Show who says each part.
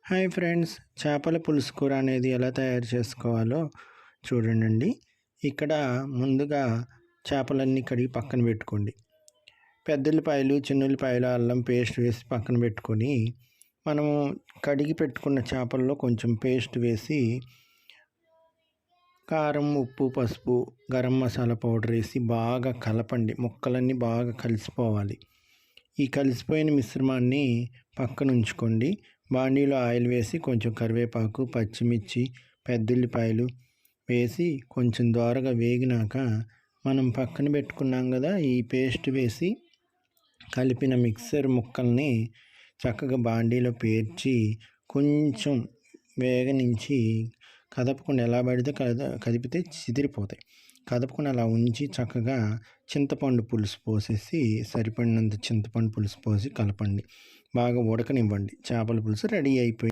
Speaker 1: Hi friends, చేపల పులుసు కూర అనేది ఎలా తయారు చేసుకోవాలో చూడండి. ఇక్కడ ముందుగా చేపలన్నీ కడిగి పక్కన పెట్టుకోండి. పెద్దల్లిపాయలు, చిన్నుల్లిపాయలు, అల్లం పేస్ట్ వేసి పక్కన పెట్టుకొని మనము కడిగి పెట్టుకున్న చేపల్లో కొంచెం పేస్ట్ వేసి కారం, ఉప్పు, పసుపు, గరం మసాలా పౌడర్ వేసి బాగా కలపండి. ముక్కలన్నీ బాగా కలిసిపోవాలి. ఈ కలిసిపోయిన మిశ్రమాన్ని పక్కన ఉంచుకోండి. బాండీలో ఆయిల్ వేసి కొంచెం కరివేపాకు, పచ్చిమిర్చి, పెద్దుల్లిపాయలు వేసి కొంచెం దోరగా వేగినాక మనం పక్కన పెట్టుకున్నాం కదా, ఈ పేస్ట్ వేసి కలిపిన మిక్సర్ ముక్కల్ని చక్కగా బాండీలో పేర్చి కొంచెం వేగనించి కదపకుండా ఎలా పడితే కదిపితే చిదిరిపోతాయి. కదపకుండా అలా ఉంచి చక్కగా చింతపండు పులుసు పోసేసి సరిపడినంత చింతపండు పులుసు పోసి కలపండి. బాగా ఉడకనివ్వండి. చేపల పులుసు రెడీ అయిపోయింది.